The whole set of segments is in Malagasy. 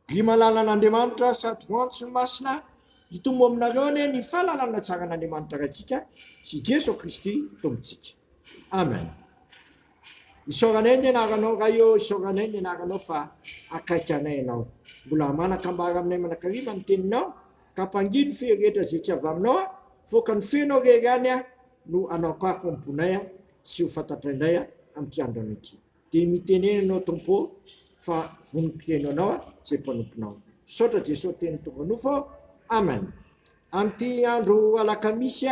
ry malalan'Andriamanitra sady voantso ny masina hitombo aminareo ane ny fahalalana tsara an'Andriamanitra raintsika sy Jesu Kristy tombontsika. Amen. Isaoranay ny anaranao raha io, isaoranay ny anaranao fa akaiky anay ianao. Mbola manakambara aminay manakariva ny teninao, ka ampangino fe rehetra zay tsy avy aminao, voaka ny fenao rery any no anao kako ambonay sy ho fantatra indray amin'ity andro an'ity. Dia mitenenanao tompo fa vonim-piteno anao zay mpanomponao. Saotra Jesosy teny tomponofo. Amen. Amin'ity andro alakamisy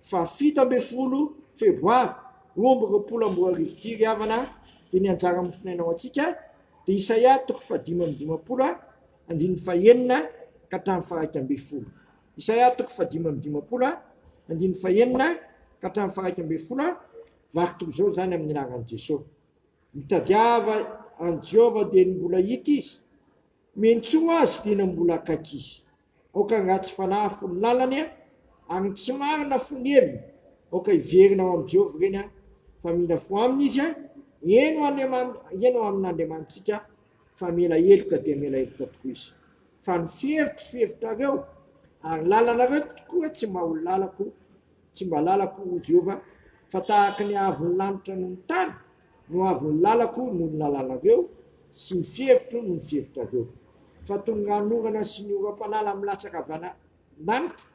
fa 17 febroary 2024 ry havana dia ny anjara mofinainao antsika dia Isaia 5:15 andiny fahenina ka hatramin'ny faha 1 Isaia 5:15 andiny fahenina ka hatramin'ny faha 1 vaky zao zany amin'ny anaran'i Jesosy. Mitadiava an Jehova dia ny mbola hita izy, mentsoa azy dia ny mbola akaiky izy. Oka ratsy fanahy fony lalany ary tsy marina fony heviny, oka iverina ao amin'ny Jehova reny fa mila fo aminy izy eno amin'Andriamanitsika fa mila heloka dia mila heloka tokoa izy. Fa ny fihevitry-fihevitranareo ary lalanareo tokoa tsy mba ho lalako, tsy mba lalako Jehova fa tahaka ny avy ny lanitra noho ny tany no avy ny lalako noho ny lalanareo sy ny fihevitro noho ny fihevitrareo. Fa tonga anorana sy ny oram-panala milatsaka avy lanitra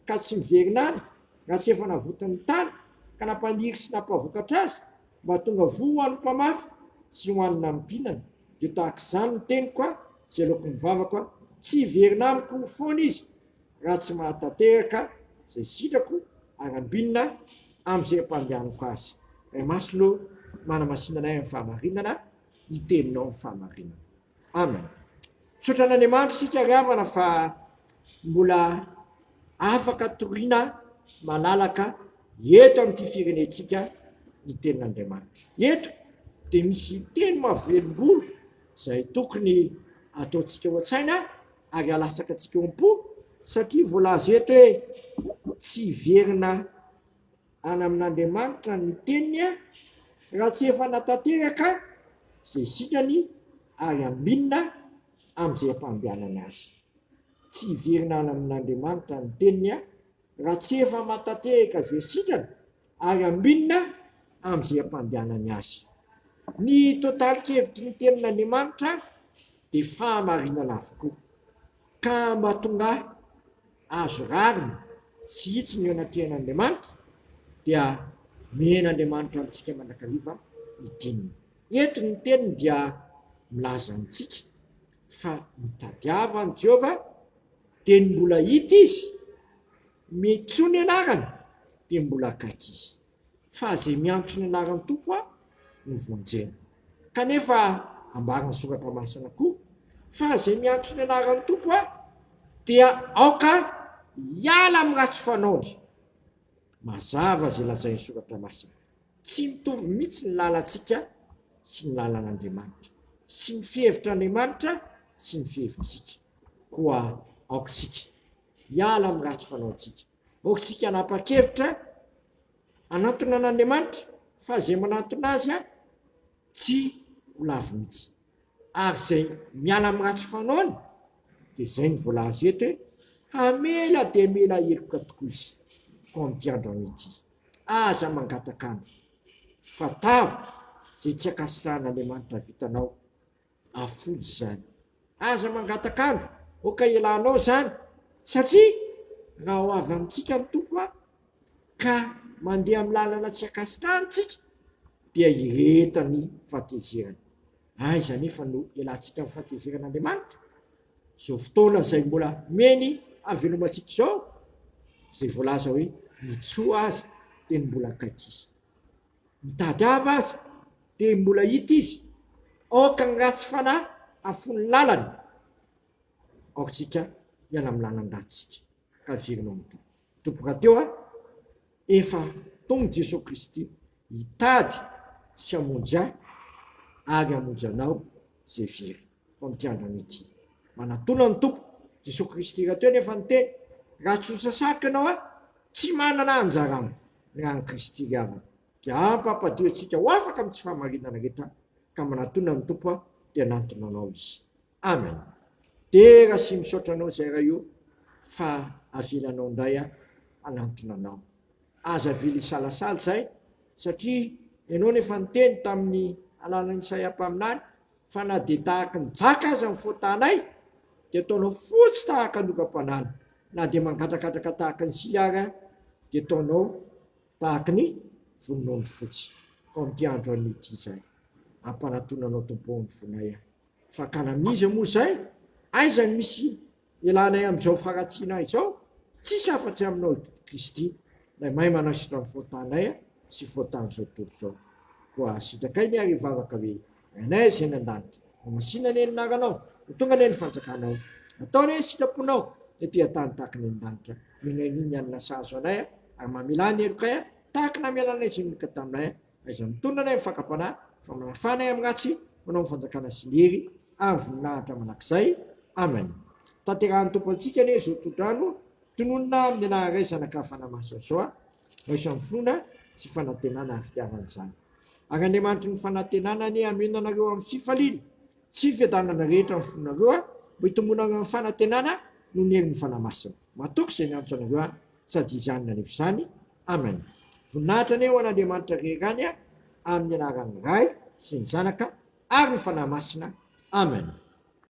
ka tsy miverina any raha tsy efa navotany tany ka nampaniry sy nampavokatra azy mba tonga voa ho an'ny mpamafy sy ho an'ny nampinana. Dia tahaka izany ny teniko zay loko mivavaka tsy hiverina amiko foana izy raha tsy mahatateraka zay sitrako ary ambinina amin'izay ampandehanako azy. Ray masolo manamasinanay amin'ny fahamarinana, hiteninao amin'ny fahamarinana. Amen. Misaotra an'Andriamanitra isika ry havana fa mbola afaka toriana malalaka eto amin'ity firenentsika ny tenin'Andriamanitra. Eto dia misy teny mahavelom-bolo izay tokony ataontsika ho an-tsaina ary alasaka antsika ompo, satria voalaza eto hoe tsy hiverina any amin'Andriamanitra ny teniny raha tsy efa natateraka zay sitrany ary ambinina amin'izay ampandehanana azy. Tsy hiverina any amin'Andriamanitra ny teniny raha tsy efa matateraka zay sitrany ary ambinina amin'izay ampandehanany azy. Ny totalikevitry ny tenin'Andriamanitra dia fahamarinana avokoa, ka mba tonga azo rariny sy hitsy ny anatrehan'Andriamanitra dia mihen'Andriamanitra amintsika manakariva ny teniny. Eto ny teniny dia milaza amintsika fa mitadiava an Jehova dia ny mbola hita izy, metsoa ny anarany dia mbola akaiky izy. Fa zay miantso ny anaran'ny tompo no vonjena. Kanefa ambarany soratra masina koa fa zay miantso ny anaran'ny tompo dia aoka hiala amin'ny ratsy fanaony. Mazava zay lazain'ny soratra masina. Tsy mitovy mihitsy ny lalantsika sy ny lalan'Andriamanitra, sy ny fihevitr'Andriamanitra sy ny fihevitritsika. Koa aokantsika hiala amin'ny ratsy fanaontsika. Aokantsika hanapa-kevitra anatona an'Andriamanitra fa zay manatona azy tsy ho lavo mihitsy. Ary zay miala amin'ny ratsy fanaony dia zay ny voalaza eto hoe hamela dia mela heloka tokoa izy. Ko amin'ity andro an'ity aza mangatakandro fatavo zay tsy akasitrahan'Andriamanitra vitanao afolo zany. Aza mangatakandro oka ilanao zany, satria raha ho avy amintsika ny tompo ka mandeha amin'ny lalana tsy akasitrahantsika dia iretany fahatezerana. Aiza nefa no ialantsika amin'ny fahatezeran'Andriamanitra zao fotoana zay mbola meny havelomantsika zao, zay voalaza hoe mitsoa azy dia mbola akaiky izy, mitadiava azy dia mbola hita izy, aoka ny ratsy fanahy afony lalany, aokantsika hiala amin'ny lalany ratsika ka hiverinao amin'ny tompo. Tompo raha teo efa tonga Jesosy Kristy hitady sy hamonjy ary hamonjy anao zay very. Fa amin'ity andro an'ity manatona ny tompo Jesosy Kristy raha teo nefa ny teny raha tsy ho sasaka ianao tsy manana anjarana raha ny Kristy ry havana. Dia ampampadio antsika ho afaka amin'ny tsy fahamarinana rehetra ka manatona ny tompo dia nantonanao izy. Amen. tera sy misaotra anao zay raha io fa avilanao indray anantona anao. Aza vily isalasala zay satria ianao nefa niteny tamin'ny alalany saim-paminany fa na dia tahaka ny jaka aza ny fotanay dia ataonao fotsy tahaka nokam-panala, na dia mangadrakadraka tahaka ny siara dia ataonao tahaka ny voninao ny fotsy. Ao amin'ity andro an'ity zay ampanatonanao tompo ny vonay fa kanamiza moa zay aiza ny misy ilanay amin'izao faratsiana izao, tsisy afa-tsy aminao Kristy ilay mahay manasitra ny fotanay sy fotan'izao tontolo izao. Koa sitakay ny ary vavaka hoe anay zay nan-danitra mamasina ny anaranao tonga ny fanjakanao ataony hoe sitraponao ety atany tahaka ny an-danitra minaniny anina sazo anay ary mamela ny elokay tahaka namelanay zay nika taminay aiza mitondra anay mifakapanahy fa manafanay amin'ny ratsy manao mifanjakana sy lery ary voninahitra manakizay. Amen. Tanterahan'ny tompo antsika anie zao todrano tononona amin'ny anaray zanakafana maso zao isan'ny fona sy fanantenana ary fitiavan'izany. Ary Andriamanitra ny fanantenana ny amenanareo amin'ny fifaliana tsy fiadanana rehetra amin'ny fonareo mbo hitomboana amin'ny fanantenana no ny herin'ny fanamasina. Matoky izay miantso anareo sady izany na nefa izany. Amen. Voninahitra ny eo an'Andriamanitra rerany amin'ny anaran'ny Ray sy ny Zanaka ary ny fanahy masina. Amen.